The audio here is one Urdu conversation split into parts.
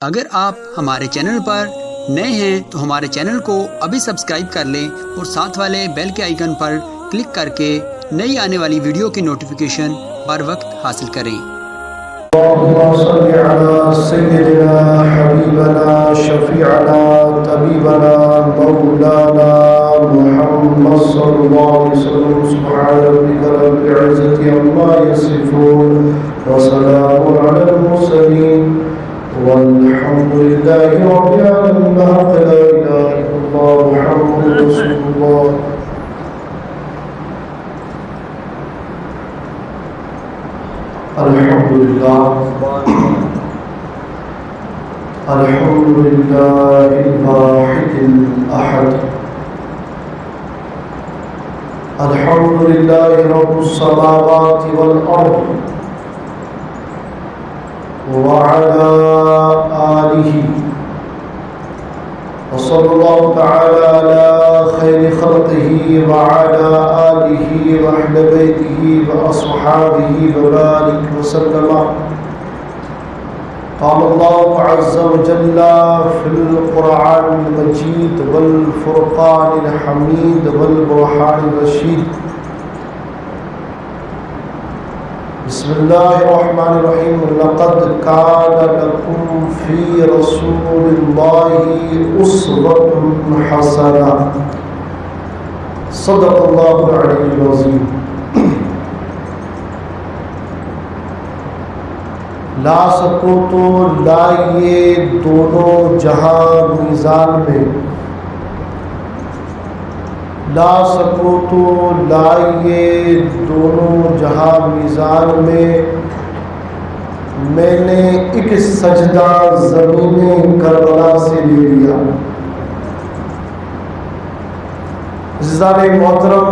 اگر آپ ہمارے چینل پر نئے ہیں تو ہمارے چینل کو ابھی سبسکرائب کر لیں اور ساتھ والے بیل کے آئیکن پر کلک کر کے نئی آنے والی ویڈیو کی نوٹیفیکیشن بر وقت حاصل کریں۔ اللهم صل على سيدنا حبيبنا شفيعنا طبيبنا مولانا محمد صلى الله عليه وسلم سبحان ربك رب العزة عما يصفون وسلام على المرسلين والحمد لله رب العالمين لا إله إلا الله محمد رسول الله۔ الحمد لله الحمد لله الواحد الأحد الحمد لله رب السماوات والأرض وعلى آله وصلى الله تعالى على خير خلقه وعلى آله وأهل بيته وأصحابه وبارك وسلم۔ قال الله عز وجل في القرآن المجيد والفرقان الحميد والبرهان الرشيد، بسم الله الرحمن الرحيم، لقد كان لكم في رسول الله أسوة حسنة، صدق الله العلي العظيم۔ لا سکو تو لائیے دونوں جہاں میزان میں، لا سکو تو لائیے دونوں جہاں میزان میں، میں نے ایک سجدہ زمین کربلا سے لے لیا۔ عزیزان محترم،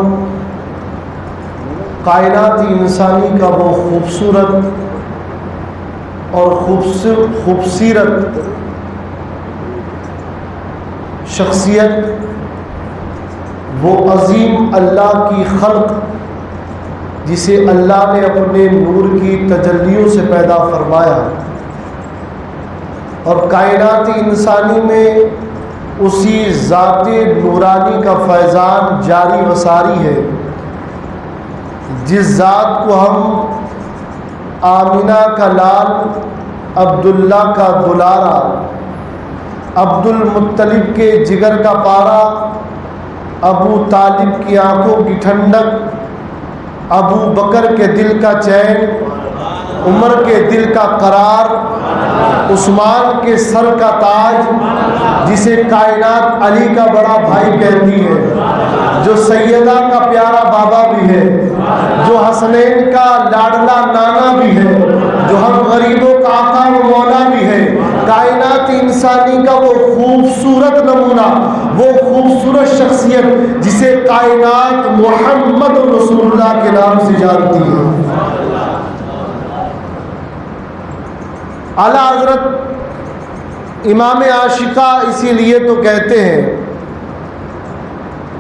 کائنات انسانی کا وہ خوبصورت اور خوبصورت شخصیت، وہ عظیم اللہ کی خلق جسے اللہ نے اپنے نور کی تجلیوں سے پیدا فرمایا، اور کائنات انسانی میں اسی ذات نورانی کا فیضان جاری و ساری ہے، جس ذات کو ہم آمینہ کا لال، عبداللہ کا دلارا، عبد المطلب کے جگر کا پارا، ابو طالب کی آنکھوں کی ٹھنڈک، ابو بکر کے دل کا چین، عمر کے دل کا قرار، عثمان کے سر کا تاج، جسے کائنات علی کا بڑا بھائی کہتی ہے، جو سیدہ کا پیارا بابا بھی ہے، جو حسنین کا لاڈلا نانا بھی ہے، جو ہم غریبوں کا آقا و مولا بھی ہے، کائنات انسانی کا وہ خوبصورت نمونہ، وہ خوبصورت شخصیت جسے کائنات محمد رسول اللہ کے نام سے جانتی ہے۔ اعلیٰ حضرت امام عاشقہ اسی لیے تو کہتے ہیں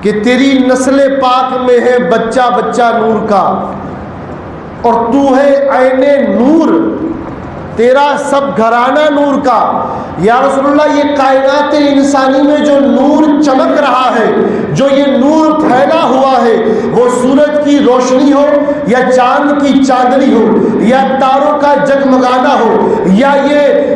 کہ تیری نسل پاک میں ہے بچہ بچہ نور کا، اور تو ہے عین نور، تیرا سب گھرانہ نور کا۔ یا رسول اللہ، یہ کائنات انسانی میں جو نور چمک رہا ہے، جو یہ نور پھیلا ہوا ہے، وہ سورج کی روشنی ہو یا چاند کی چاندنی ہو یا تاروں کا جگمگانا ہو یا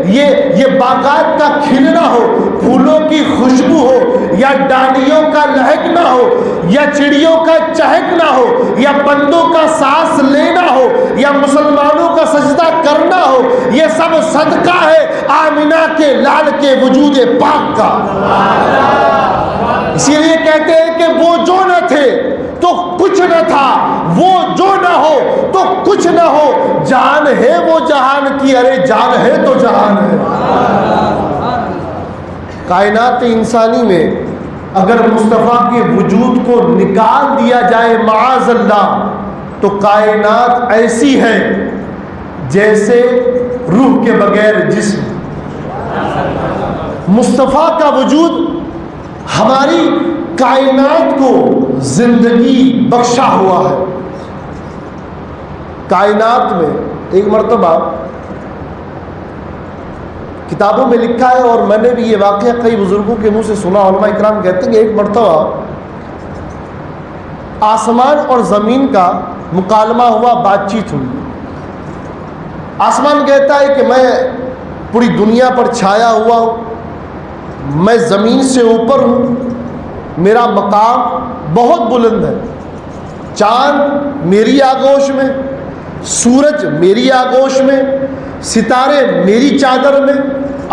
یہ باغات کا کھلنا ہو، پھولوں کی خوشبو ہو یا ڈالیوں کا لہکنا ہو یا چڑیوں کا چہکنا ہو یا بندوں کا سانس لینا ہو یا مسلمانوں کا سجدہ کرنا ہو، یہ سب صدقہ ہے آمینہ کے لال کے وجود پاک کا۔ اسی لیے کہتے ہیں کہ وہ جو نہ تھے تو کچھ نہ تھا، وہ جو نہ ہو تو کچھ نہ ہو، جان ہے وہ جہان کی، ارے جان ہے تو جہان ہے۔ کائنات انسانی میں اگر مصطفیٰ کے وجود کو نکال دیا جائے معاذ اللہ، تو کائنات ایسی ہے جیسے روح کے بغیر جسم۔ مصطفیٰ کا وجود ہماری کائنات کو زندگی بخشا ہوا ہے۔ کائنات میں ایک مرتبہ کتابوں میں لکھا ہے اور میں نے بھی یہ واقعہ کئی بزرگوں کے منہ سے سنا. علماء اکرام کہتے ہیں کہ ایک مرتبہ آسمان اور زمین کا مکالمہ ہوا، بات چیت ہوئی. آسمان کہتا ہے کہ میں پوری دنیا پر چھایا ہوا ہوں، میں زمین سے اوپر ہوں، میرا مقام بہت بلند ہے. چاند میری آغوش میں، سورج میری آغوش میں، ستارے میری چادر میں.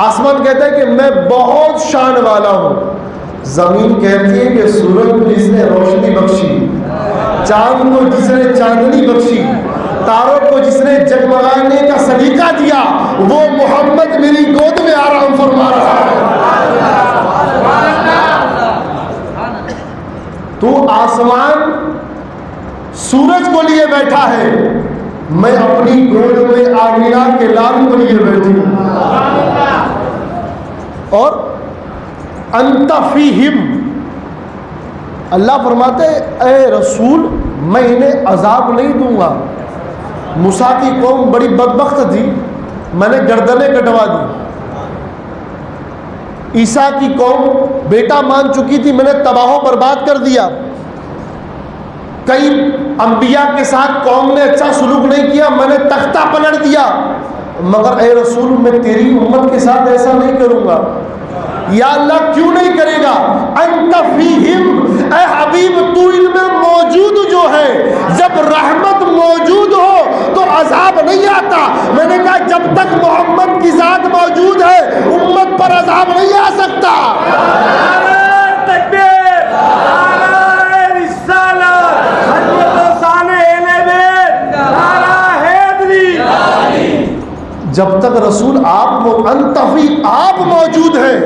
آسمان کہتا ہے کہ میں بہت شان والا ہوں. زمین کہتی ہے کہ سورج کو جس نے روشنی بخشی، چاند کو جس نے چاندنی بخشی، تاروں کو جس نے جگمگانے کا سلیقہ دیا، وہ محمد میری گود میں آرام فرما رہا ہے. تو آسمان سورج کو لیے بیٹھا ہے، میں اپنی گود میں آمینہ کے لال کو لیے بیٹھی ہوں. اور انت فیہم، اللہ فرماتے اے رسول میں انہیں عذاب نہیں دوں گا. موسیٰ کی قوم بڑی بدبخت تھی، میں نے گردنیں کٹوا دی. عیسیٰ کی قوم بیٹا مان چکی تھی، میں نے تباہ و برباد کر دیا. کئی انبیاء کے ساتھ قوم نے اچھا سلوک نہیں کیا، میں نے تختہ پلٹ دیا. مگر اے رسول میں تیری امت کے ساتھ ایسا نہیں کروں گا. یا اللہ کیوں نہیں کرے گا؟ انت فیہم، اے حبیب تو ان میں موجود جو ہے، جب رحمت موجود ہو تو عذاب نہیں آتا. میں نے کہا جب تک محمد کی ذات موجود ہے امت پر عذاب نہیں آ سکتا. جب تک رسول آپ انتفی آپ موجود ہیں،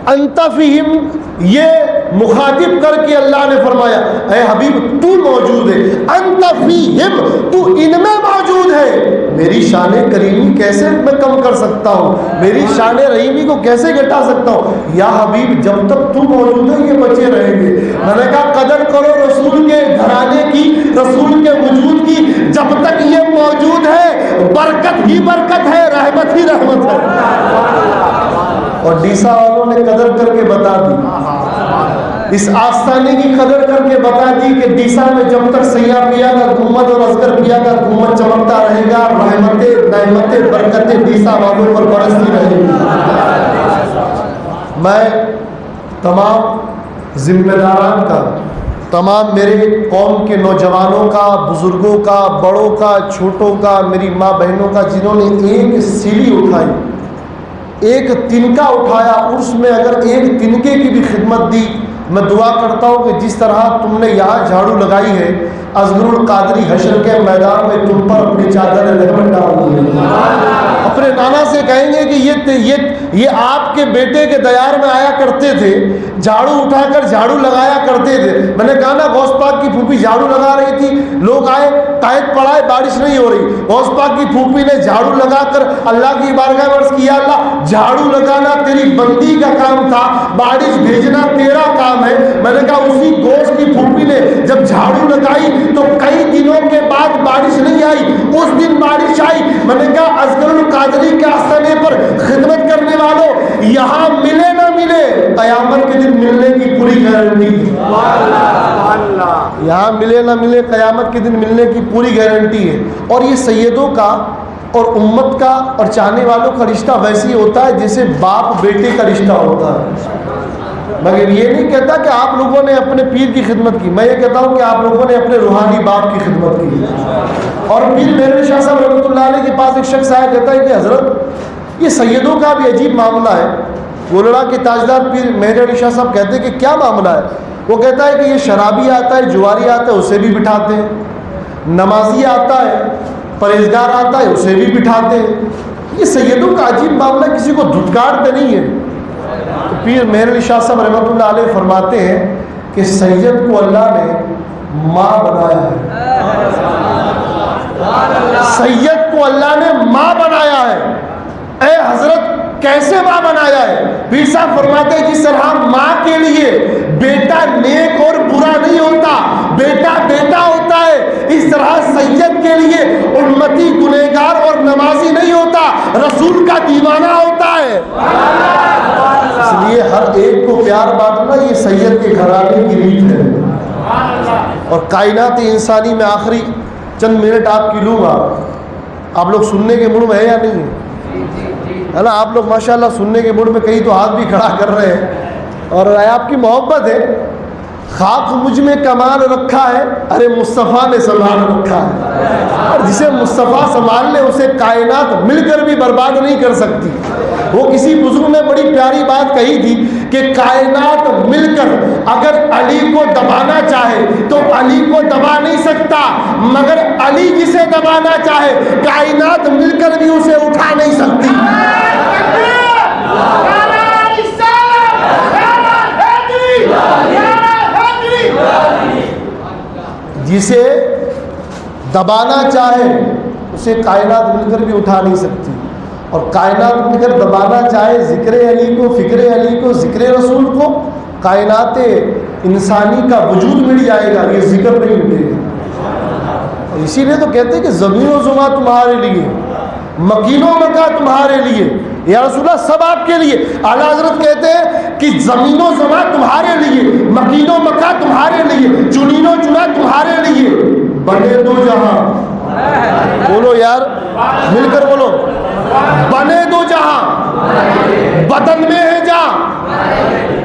انتفیہم یہ مخاطب کر کے اللہ نے فرمایا اے حبیب تو موجود ہے، انتفیہم تو ان میں موجود ہے. میری شان کریمی کیسے میں کم کر سکتا ہوں؟ میری شان رحیمی کو کیسے گھٹا سکتا ہوں؟ یا حبیب جب تک تو موجود ہے یہ بچے رہیں گے. میں نے کہا قدر کرو رسول کے گھرانے کی، رسول کے وجود کی. جب تک یہ موجود ہے برکت ہی برکت ہے، رحمت ہی رحمت ہے. اور ڈیسا والوں نے قدر کر کے بتا دی، اس آستانے کی قدر کر کے بتا دی کہ ڈیسا میں جب تک سیاح پیا کا گھومت اور اذکر پیا کا گھومت چمکتا رہے گا، رحمتیں نعمتیں برکتیں ڈیسا والوں پر برستی رہیں گی. میں تمام ذمہ داران کا، تمام میرے قوم کے نوجوانوں کا، بزرگوں کا، بڑوں کا، چھوٹوں کا، میری ماں بہنوں کا جنہوں نے ایک سیڑھی اٹھائی، ایک تنکا اٹھایا، عرس میں اگر ایک تنکے کی بھی خدمت دی، میں دعا کرتا ہوں کہ جس طرح تم نے یہاں جھاڑو لگائی ہے، اصغر القادری حشر کے میدان میں تم پر اپنی چادر رحمت ڈال دی. اپنے نانا سے کہیں گے کہ یہ آپ کے بیٹے کے دیار میں آیا کرتے تھے، جھاڑو اٹھا کر جھاڑو لگایا کرتے تھے. میں نے کہا نا غوث پاک کی پھوپھی جھاڑو لگا رہی تھی، لوگ آئے قائد پڑھائے بارش نہیں ہو رہی، غوث پاک کی پھوپھی نے جھاڑو لگا کر اللہ کی بارگاہ میں عرض کیا اللہ جھاڑو لگانا تیری بندی کا کام تھا، بارش بھیجنا تیرا کام ہے. میں نے کہا اسی غوث کی پھوپھی نے جب جھاڑو لگائی تو کئی دنوں کے بعد بارش نہیں آئی، اس دن بارش آئی. میں نے کہا اصغر القادری کے آستانے پر خدمت کرنے والوں یہاں ملے نہ ملے قیامت کے دن ملنے کی پوری گارنٹی. یہاں ملے نہ ملے قیامت کے دن ملنے کی پوری گارنٹی ہے. اور یہ سیدوں کا اور امت کا اور چاہنے والوں کا رشتہ ویسے ہی ہوتا ہے جیسے باپ بیٹے کا رشتہ ہوتا ہے. مگر یہ نہیں کہتا کہ آپ لوگوں نے اپنے پیر کی خدمت کی، میں یہ کہتا ہوں کہ آپ لوگوں نے اپنے روحانی باپ کی خدمت کی. اور پیر مہر شاہ صاحب رحمۃ اللہ علیہ کے پاس ایک شخص آیا، کہتا ہے کہ حضرت یہ سیدوں کا بھی عجیب معاملہ ہے. گولڑا کے تاجدار پیر مہر علی شاہ صاحب کہتے ہیں کہ کیا معاملہ ہے؟ وہ کہتا ہے کہ یہ شرابی آتا ہے، جواری آتا ہے، اسے بھی بٹھاتے ہیں، نمازی آتا ہے، پرہیزگار آتا ہے، اسے بھی بٹھاتے ہیں. یہ سیدوں کا عجیب معاملہ، کسی کو دھتکارتے نہیں ہے. تو پیر مہر علی شاہ صاحب رحمۃ اللہ علیہ فرماتے ہیں کہ سید کو اللہ نے ماں بنایا ہے، سید کو اللہ نے ماں بنایا ہے. اے حضرت کیسے ماں بنایا ہے؟ پیر صاحب فرماتے ہیں جس طرح ماں کے لیے بیٹا نیک اور برا نہیں ہوتا، بیٹا بیٹا ہوتا ہے، اس طرح سید کے لیے امتی گنہگار اور نمازی نہیں ہوتا، رسول کا دیوانہ ہوتا ہے۔ اس لیے ہر ایک کو پیار بانٹنا یہ سید کے گھرانے کی ریت ہے۔ اور کائنات انسانی میں آخری چند منٹ آپ کی لوں گا، آپ لوگ سننے کے موڈ میں ہے یا نہیں ہے نا؟ آپ لوگ ماشاءاللہ سننے کے موڈ میں، کہیں تو ہاتھ بھی کھڑا کر رہے ہیں، اور آپ کی محبت ہے۔ خاک مجھ میں کمال رکھا ہے، ارے مصطفیٰ نے سنبھال رکھا ہے، اور جسے مصطفیٰ سنبھال لے اسے کائنات مل کر بھی برباد نہیں کر سکتی۔ وہ کسی بزرگ نے بڑی پیاری بات کہی تھی کہ کائنات مل کر اگر علی کو دبانا چاہے تو علی کو دبا نہیں سکتا، مگر علی جسے دبانا چاہے کائنات مل کر بھی اسے اٹھا نہیں سکتی۔ جسے دبانا چاہے اسے کائنات مل کر بھی اٹھا نہیں سکتی، اور کائنات مل کر دبانا چاہے ذکر علی کو، فکر علی کو، ذکر رسول کو، کائنات انسانی کا وجود مٹ جائے گا، یہ ذکر نہیں مٹے گا۔ اور اسی لیے تو کہتے ہیں کہ زمین و زماں تمہارے لیے، مکین و مکہ تمہارے لیے، یا رسول اللہ سب آپ کے لیے۔ اعلیٰ حضرت کہتے ہیں کہ زمین و زماں تمہارے لیے، مکین و مکہ تمہارے لیے، چنین و چنا تمہارے لیے، بنے دو جہاں، بولو یار مل کر بولو، بنے دو جہاں، بدن میں ہے جہاں،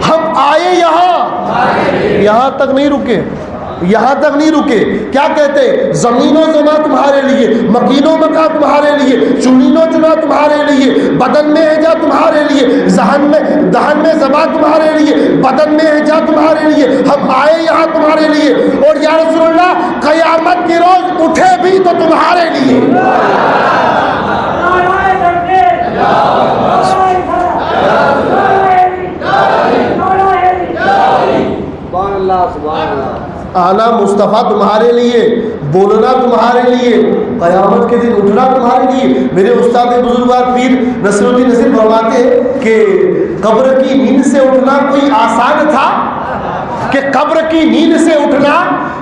ہم آئے یہاں تک نہیں رکے، یہاں تک نہیں رکے۔ کیا کہتے؟ زمین و زماں تمہارے لیے، مکین و مکہ تمہارے لیے، چنین و چنا تمہارے لیے، بدن میں ہے جا تمہارے لیے، دہن میں زبان تمہارے لیے، بدن میں ہے جا تمہارے لیے، ہم آئے یہاں تمہارے لیے، اور یا رسول اللہ قیامت کے روز اٹھے بھی تو تمہارے لیے۔ آنا مصطفیٰ تمہارے لیے، بولنا تمہارے لیے، قیامت کے دن اٹھنا تمہارے لیے۔ میرے استاد بزرگوار پیر نصیر الدین نصیر فرماتے ہیں کہ قبر کی نیند سے اٹھنا کوئی آسان تھا، کہ قبر کی نیند سے اٹھنا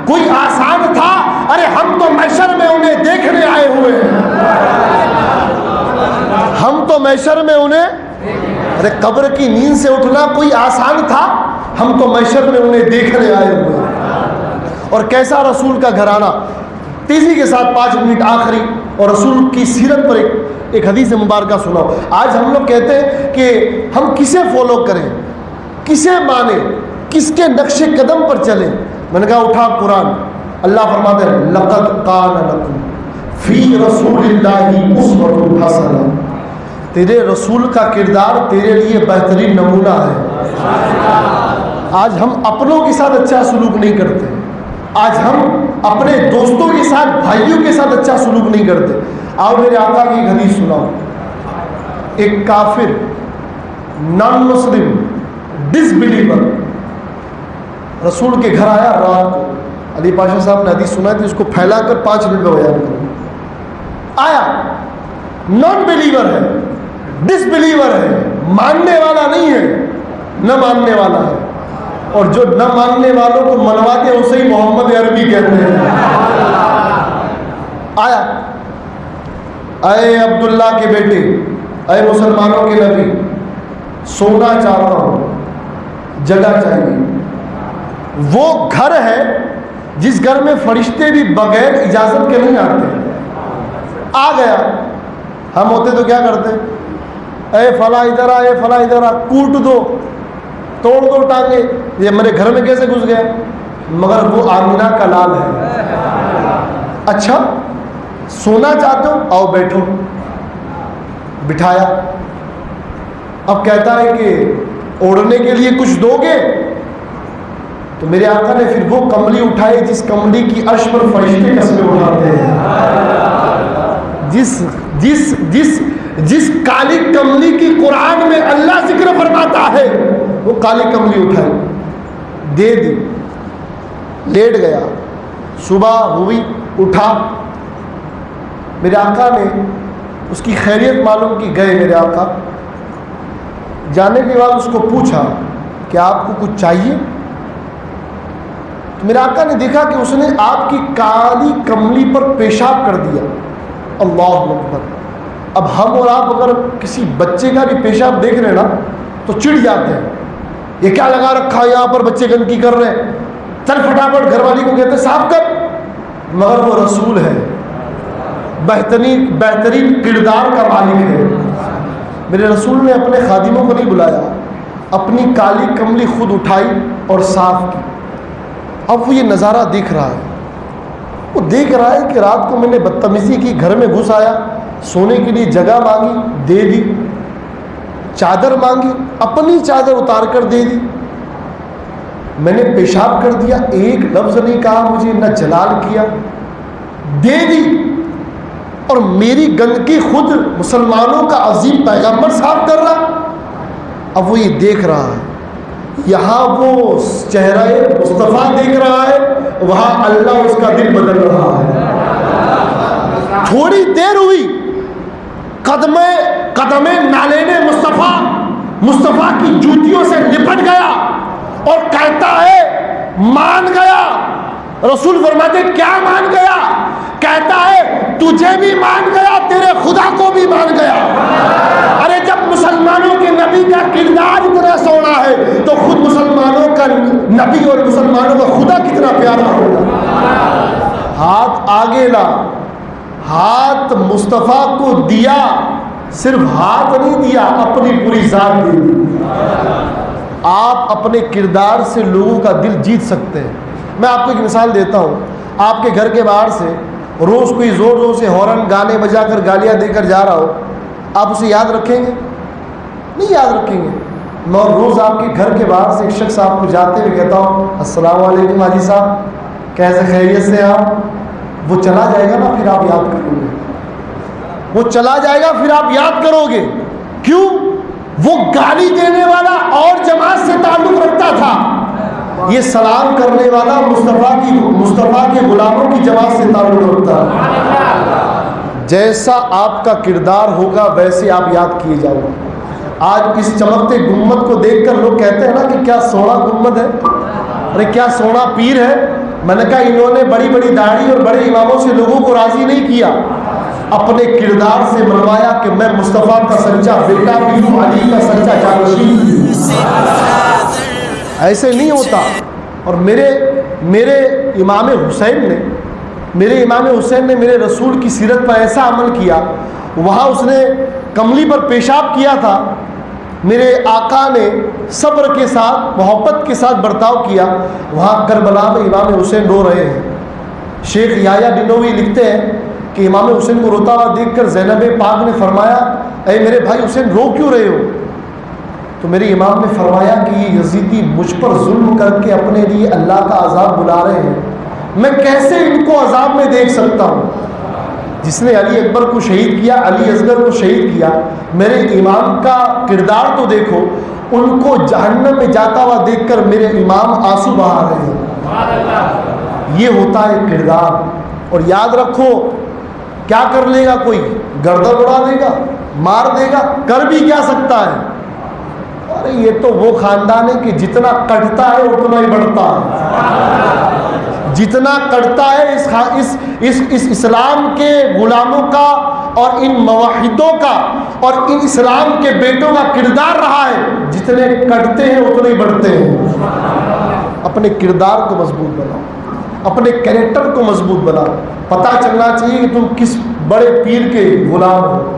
کوئی آسان تھا، ارے ہم تو محشر میں انہیں دیکھنے آئے ہوئے ہیں، ہم تو محشر میں انہیں، ارے قبر کی نیند سے اٹھنا کوئی آسان تھا، ہم تو محشر میں انہیں دیکھنے آئے ہوئے ہیں۔ اور کیسا رسول کا گھرانہ۔ تیزی کے ساتھ 5 منٹ آخری، اور رسول کی سیرت پر ایک حدیث مبارکہ سناؤ۔ آج ہم لوگ کہتے ہیں کہ ہم کسے فالو کریں، کسے مانیں، کس کے نقش قدم پر چلیں۔ میں نے کہا اٹھا قرآن، اللہ فرماتے ہیں لقد کان لکم فی رسول اللہ اسوۃ حسنہ، تیرے رسول کا کردار تیرے لیے بہترین نمونہ ہے۔ آج ہم اپنوں کے ساتھ اچھا سلوک نہیں کرتے، آج ہم اپنے دوستوں کے ساتھ، بھائیوں کے ساتھ اچھا سلوک نہیں کرتے۔ آؤ میرے آقا کی ایک حدیث سناؤ۔ ایک کافر، نان مسلم، ڈس بلیور رسول کے گھر آیا رات کو، علی پاشا صاحب نے حدیث سنائی تھی، اس کو پھیلا کر 5 منٹ میں بیان کروں۔ آیا، نان بلیور ہے، ڈس بلیور ہے، ماننے والا نہیں ہے، نہ ماننے والا ہے، اور جو نہ ماننے والوں کو منواتے ہیں اسے ہی محمد عربی کہتے ہیں۔ آیا، اے عبداللہ کے بیٹے، اے مسلمانوں کے نبی، سونا چاہتا ہوں، جگہ چاہیے۔ وہ گھر ہے جس گھر میں فرشتے بھی بغیر اجازت کے نہیں آتے۔ آ گیا، ہم ہوتے تو کیا کرتے؟ اے فلاں ادھر آ، اے فلاں ادھر آ، کوٹ دو، توڑ دو ٹانگے، یہ میرے گھر میں کیسے گھس گیا؟ مگر وہ آمینہ کا لال ہے۔ اچھا سونا چاہتے ہو، آؤ بیٹھو، بٹھایا۔ اب کہتا ہے کہ اوڑھنے کے لیے کچھ دو گے؟ تو میرے آقا نے پھر وہ کمبلی اٹھائی جس کمبلی کی عرش پر فرشتے قسمیں اٹھاتے ہیں، جس کالی کملی کی قرآن میں اللہ ذکر فرماتا ہے، وہ کالی کملی اٹھائی، دے دی، لیٹ گیا۔ صبح ہوئی، اٹھا، میرے آقا نے اس کی خیریت معلوم کی، گئے میرے آقا، جانے کے بعد اس کو پوچھا کہ آپ کو کچھ چاہیے؟ تو میرے آقا نے دیکھا کہ اس نے آپ کی کالی کملی پر پیشاب کر دیا. اللہ اکبر. اب ہم اور آپ اگر کسی بچے کا بھی پیشاب دیکھ رہے ہیں نا تو چڑ جاتے ہیں, یہ کیا لگا رکھا ہے یہاں پر, بچے گندگی کر رہے ہیں, چل پھٹافٹ گھر والی کو کہتے ہیں صاف کر. مگر وہ رسول ہے, بہترین کردار کا مالک ہے. میرے رسول نے اپنے خادموں کو نہیں بلایا, اپنی کالی کملی خود اٹھائی اور صاف کی. اب وہ یہ نظارہ دیکھ رہا ہے, وہ دیکھ رہا ہے کہ رات کو میں نے بدتمیزی کی, گھر میں گھس آیا, سونے کے لیے جگہ مانگی دے دی, چادر مانگی اپنی چادر اتار کر دے دی, میں نے پیشاب کر دیا, ایک لفظ نہیں کہا مجھے, نہ جلال کیا, دے دی. اور میری گندگی خود مسلمانوں کا عظیم پیغمبر صاف کر رہا. اب وہ یہ دیکھ رہا ہے, یہاں وہ چہرہ مصطفیٰ دیکھ رہا ہے, وہاں اللہ اس کا دل بدل رہا ہے. تھوڑی دیر ہوئی, قدم نالین مصطفیٰ کی جوتیوں سے لپٹ گیا اور کہتا ہے مان گیا. رسول فرماتے کیا مان گیا؟ کہتا ہے تجھے بھی مان گیا, تیرے خدا کو بھی مان گیا. ارے جب مسلمانوں کے نبی کا کردار اتنا سونا ہے تو خود مسلمانوں کا نبی اور مسلمانوں کا خدا کتنا پیارا ہوگا. ہاتھ آگے لا, ہاتھ مصطفیٰ کو دیا, صرف ہاتھ نہیں دیا, اپنی پوری ذات دے دی. آپ اپنے کردار سے لوگوں کا دل جیت سکتے ہیں. میں آپ کو ایک مثال دیتا ہوں. آپ کے گھر کے باہر سے روز کوئی زور زور سے ہارن گانے بجا کر گالیاں دے کر جا رہا ہو, آپ اسے یاد رکھیں گے؟ نہیں یاد رکھیں گے. میں روز آپ کے گھر کے باہر سے ایک شخص آپ کو جاتے ہوئے کہتا ہوں السلام علیکم حاجی صاحب, کیسے خیریت سے آپ؟ وہ چلا جائے گا نا, پھر آپ یاد کرو گے. وہ چلا جائے گا پھر آپ یاد کرو گے. کیوں؟ وہ گالی دینے والا اور جماعت سے تعلق رکھتا تھا, یہ سلام کرنے والا مصطفیٰ کے غلاموں کی جماعت سے تعلق رکھتا ہے. جیسا آپ کا کردار ہوگا ویسے آپ یاد کیے جاؤ گے. آج اس چمکتے گنبد کو دیکھ کر لوگ کہتے ہیں نا کہ کیا سونا گنبد ہے, ارے کیا سونا پیر ہے. میں نے کہا انہوں نے بڑی بڑی داڑھی اور بڑے اماموں سے لوگوں کو راضی نہیں کیا, اپنے کردار سے منوایا کہ میں مصطفیٰ کا سچا بیٹا بھی ہوں, علی کا سچا جانشین بھی ہوں. ایسے نہیں ہوتا. اور میرے امام حسین نے میرے رسول کی سیرت پر ایسا عمل کیا, وہاں اس نے کملی پر پیشاب کیا تھا, میرے آقا نے صبر کے ساتھ محبت کے ساتھ برتاؤ کیا. وہاں کربلا میں امام حسین رو رہے ہیں. شیخ یحییٰ ڈنووی لکھتے ہیں کہ امام حسین کو روتا ہوا دیکھ کر زینب پاک نے فرمایا اے میرے بھائی حسین رو کیوں رہے ہو؟ تو میرے امام نے فرمایا کہ یہ یزیدی مجھ پر ظلم کر کے اپنے لیے اللہ کا عذاب بلا رہے ہیں, میں کیسے ان کو عذاب میں دیکھ سکتا ہوں. جس نے علی اکبر کو شہید کیا, علی اصغر کو شہید کیا, میرے امام کا کردار تو دیکھو, ان کو جہنم میں جاتا ہوا دیکھ کر میرے امام آنسو بہا رہے ہیں. یہ ہوتا ہے کردار. اور یاد رکھو, کیا کر لے گا کوئی؟ گردن اڑا دے گا, مار دے گا, کر بھی کیا سکتا ہے؟ ارے یہ تو وہ خاندان ہے کہ جتنا کٹتا ہے اتنا ہی بڑھتا ہے. جتنا کٹتا ہے اس اسلام کے غلاموں کا اور ان موحدوں کا اور ان اسلام کے بیٹوں کا کردار رہا ہے, جتنے کٹتے ہیں اتنے ہی بڑھتے ہیں. اپنے کردار کو مضبوط بناؤ, اپنے کیریکٹر کو مضبوط بناؤ. پتہ چلنا چاہیے کہ تم کس بڑے پیر کے غلام ہو,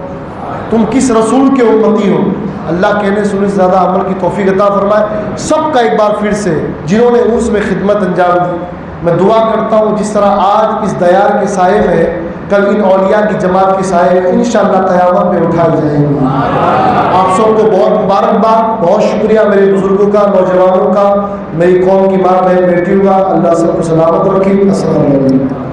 تم کس رسول کے امتی ہو. اللہ کہنے سننے سے زیادہ عمل کی توفیق عطا فرمائے. سب کا ایک بار پھر سے جنہوں نے اس میں خدمت انجام دی, میں دعا کرتا ہوں جس طرح آج اس دیار کے سائے میں کل ان اولیاء کی جماعت کے سائے میں انشاءاللہ قیامت پہ اٹھائے جائیں گے. آپ سب کو بہت مبارکباد, بہت شکریہ میرے بزرگوں کا, نوجوانوں کا, میری قوم کی ماں بہن بیٹیوں کا. اللہ سب کو سلامت رکھے. السلام علیکم.